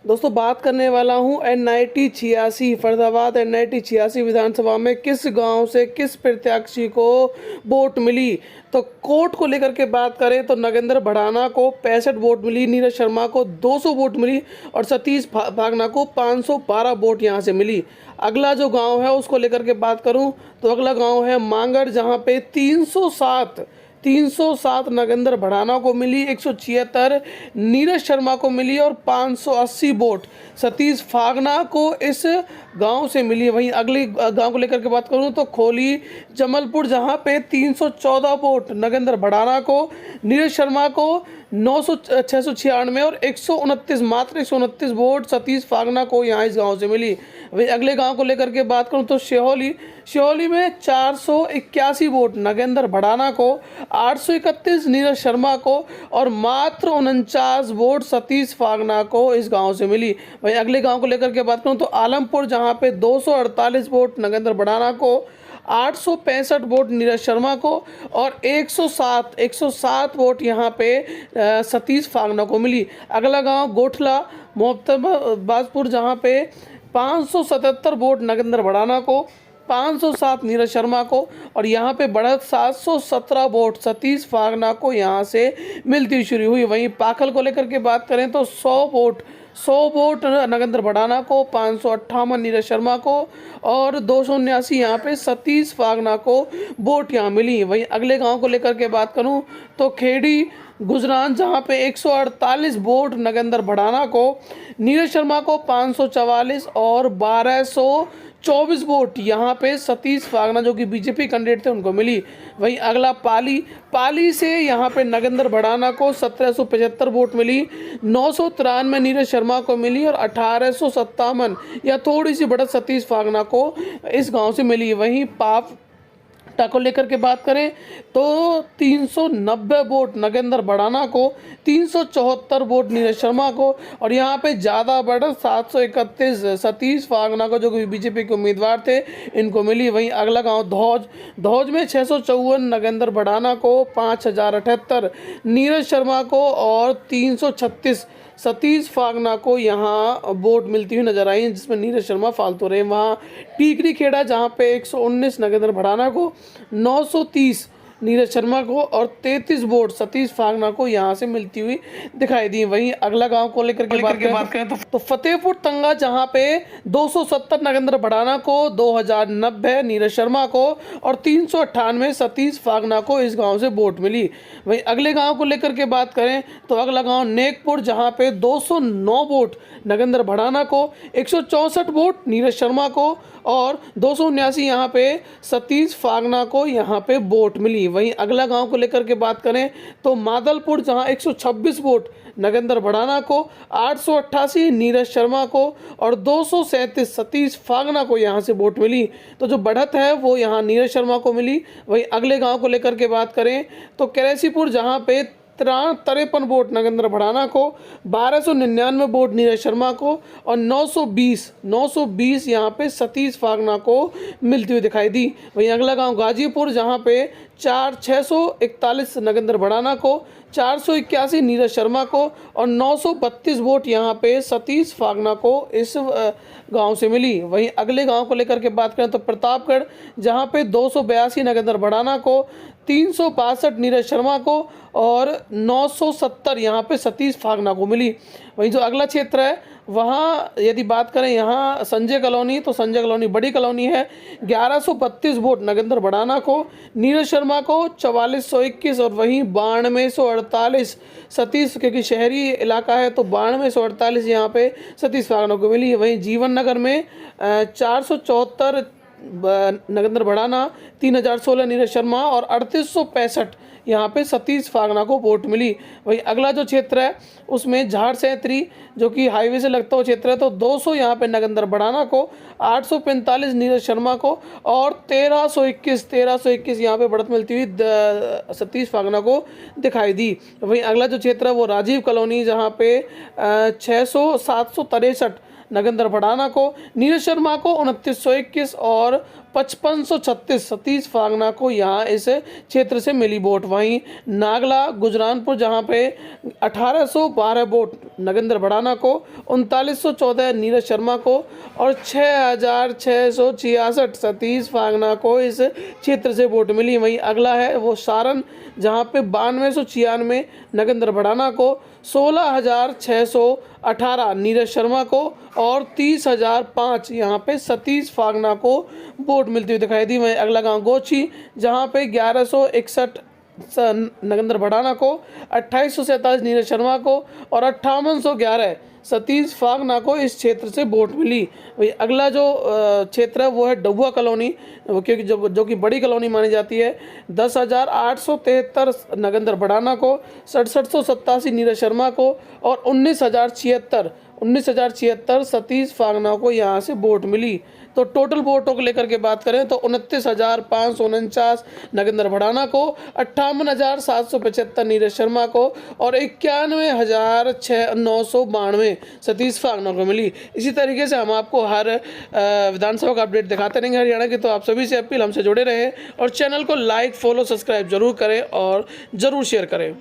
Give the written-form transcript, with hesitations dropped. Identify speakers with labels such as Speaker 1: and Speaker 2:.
Speaker 1: दोस्तों बात करने वाला हूँ एन 86 फरीदाबाद एन 86 विधानसभा में किस गांव से किस प्रत्याशी को वोट मिली। तो कोर्ट को लेकर के बात करें तो नगेंद्र भड़ाना को 65 वोट मिली, नीरज शर्मा को 200 वोट मिली और सतीश फागना को 512 वोट यहां से मिली। अगला जो गांव है उसको लेकर के बात करूं तो अगला गांव है मांगड़, जहां पे 307 नगेंद्र भड़ाना को मिली, 176 नीरज शर्मा को मिली और 580 वोट सतीश फागना को इस गांव से मिली। वहीं अगले गांव को लेकर के बात करूं तो खोली जमलपुर, जहां पे 314 वोट नगेंद्र भड़ाना को, नीरज शर्मा को 696 और 129 मात्र 129 वोट सतीश फागना को यहाँ इस गांव से मिली। वहीं अगले गांव को लेकर के बात करूं तो श्योली में 481 वोट नगेंद्र भड़ाना को, 831 नीरज शर्मा को और मात्र 49 वोट सतीश फागना को इस गांव से मिली। वहीं अगले गांव को लेकर के बात करूं तो आलमपुर, जहां पे 248 वोट नगेंद्र भड़ाना को, 865 वोट नीरज शर्मा को और 107 वोट यहाँ पे सतीश फागना को मिली। अगला गांव गोठला मोहम्मदाबादपुर, जहाँ पे 577 वोट नगेंद्र भड़ाना को, 507 नीरज शर्मा को और यहाँ पे बढ़त 717 वोट सतीश फागना को यहाँ से मिलती शुरू हुई। वहीं पाखल को लेकर के बात करें तो 100 वोट नगेंद्र भड़ाना को, 558 नीरज शर्मा को और 279 यहाँ पे सतीश फागना को वोट यहाँ मिली। वहीं अगले गांव को लेकर के बात करूं तो खेड़ी गुजरान, जहां पे 148 वोट नगेंद्र भड़ाना को, नीरज शर्मा को 544 और 1224 वोट यहाँ पे सतीश फागना जो कि बीजेपी कैंडिडेट थे उनको मिली। वहीं अगला पाली से यहाँ पे नगेंद्र भड़ाना को 1775 वोट मिली, 993 नीरज शर्मा को मिली और 1857 या थोड़ी सी बढ़त सतीश फागना को इस गांव से मिली। वहीं पापटा को लेकर के बात करें तो 390 वोट नगेंद्र भड़ाना को, 374 वोट नीरज शर्मा को और यहाँ पे ज़्यादा बढ़त 731 सतीश फागना को जो कि बीजेपी के उम्मीदवार थे इनको मिली। वहीं अगला गांव धौज में 654 नगेंद्र भड़ाना को, 5078 नीरज शर्मा को और 336 सतीश फागना को यहाँ वोट मिलती हुई नजर आई, जिसमें नीरज शर्मा फालतू रहे। वहाँ टीकरी खेड़ा, जहाँ पे 119 नगेंद्र भड़ाना को, 930 नीरज शर्मा को और 33 वोट सतीश फागना को यहाँ से मिलती हुई दिखाई दी। वहीं अगला गांव को लेकर के बात करें तो फतेहपुर तंगा, जहाँ पे 270 नगेंद्र भड़ाना को, 2090 नीरज शर्मा को और 398 सतीश फागना को इस गांव से वोट मिली। वहीं अगले गांव को लेकर के बात करें तो अगला गांव नेकपुर, जहाँ पे 209 वोट नगेंद्र भड़ाना को, 164 वोट नीरज शर्मा को और 279 यहाँ पे सतीश फागना को यहाँ पे वोट मिली। वहीं अगला गांव को लेकर के बात करें तो मादलपुर, जहां 126 वोट नगेंद्र भड़ाना को, 888 नीरज शर्मा को और 237 सतीश फागना को यहां से वोट मिली। तो जो बढ़त है वो यहां नीरज शर्मा को मिली। वहीं अगले गांव को लेकर के बात करें तो कैरेसीपुर, जहां पे 53 वोट नगेंद्र भड़ाना को, 1299 वोट नीरज शर्मा को और 920 यहाँ पे सतीश फागना को मिलती हुई दिखाई दी। वहीं अगला गांव गाजीपुर, जहाँ पे 641 नगेंद्र भड़ाना को, 481 नीरज शर्मा को और 932 वोट यहाँ पे सतीश फागना को इस गांव से मिली। वहीं अगले गांव को लेकर के बात करें तो प्रतापगढ़, जहाँ पे 282 नगेंद्र भड़ाना को, 362 नीरज शर्मा को और 970 यहाँ पे सतीश फागना को मिली। वहीं जो अगला क्षेत्र है वहाँ यदि बात करें यहाँ संजय कॉलोनी, तो संजय कॉलोनी बड़ी कॉलोनी है, 1132 वोट नगेंद्र भड़ाना को, नीरज शर्मा को 4421 और वहीं 9248 सतीश, क्योंकि शहरी इलाका है तो 9248 यहाँ पे सतीश फागना को मिली। वहीं जीवन नगर में 474 नगेंद्र भड़ाना, 3016 नीरज शर्मा और 3865 यहाँ पे सतीश फागना को वोट मिली। वहीं अगला जो क्षेत्र है उसमें झाड़ सैंतरी, जो कि हाईवे से लगता हुआ क्षेत्र है, तो 200 यहाँ पे नगेंद्र भड़ाना को, 845 नीरज शर्मा को और 1321 यहाँ पे बढ़त मिलती हुई सतीश फागना को दिखाई दी। वहीं अगला जो क्षेत्र है वो राजीव कॉलोनी, जहाँ पे 763 नगेंद्र भड़ाना को, नीरज शर्मा को 2921 और 5536 सतीश फागना को यहाँ इस क्षेत्र से मिली वोट। वहीं नागला गुजरानपुर जहाँ पे 1812 वोट नगेंद्र भड़ाना को, 3914 नीरज शर्मा को और 6666 सतीश फागना को इस क्षेत्र से वोट मिली। वहीं अगला है वो सारण जहाँ पे 9296 नगेंद्र भड़ाना को, 16618 नीरज शर्मा को और 30005 यहाँ पे सतीश फागना को वोट मिलती हुई दिखाई दी। वहीं अगला गांव गोची जहाँ पे 1161 नगेंद्र भड़ाना को, 2847 नीरज शर्मा को और 5811 सतीश फागना को इस क्षेत्र से वोट मिली। वही अगला जो क्षेत्र है वो है डबुआ कॉलोनी, क्योंकि जो कि बड़ी कॉलोनी मानी जाती है। 10,873 नगेंद्र भड़ाना को, 6787 नीरज शर्मा को और 19,076 सतीश फागना को यहाँ से वोट मिली। तो टोटल वोटों को लेकर के बात करें तो 29,549 नगेंद्र भड़ाना को, 58,775 नीरज शर्मा को और 91,992 सतीश फागना को मिली। इसी तरीके से हम आपको हर विधानसभा का अपडेट दिखाते रहेंगे हरियाणा की। तो आप सभी से अपील हमसे जुड़े रहें और चैनल को लाइक, फॉलो, सब्सक्राइब जरूर करें और ज़रूर शेयर करें।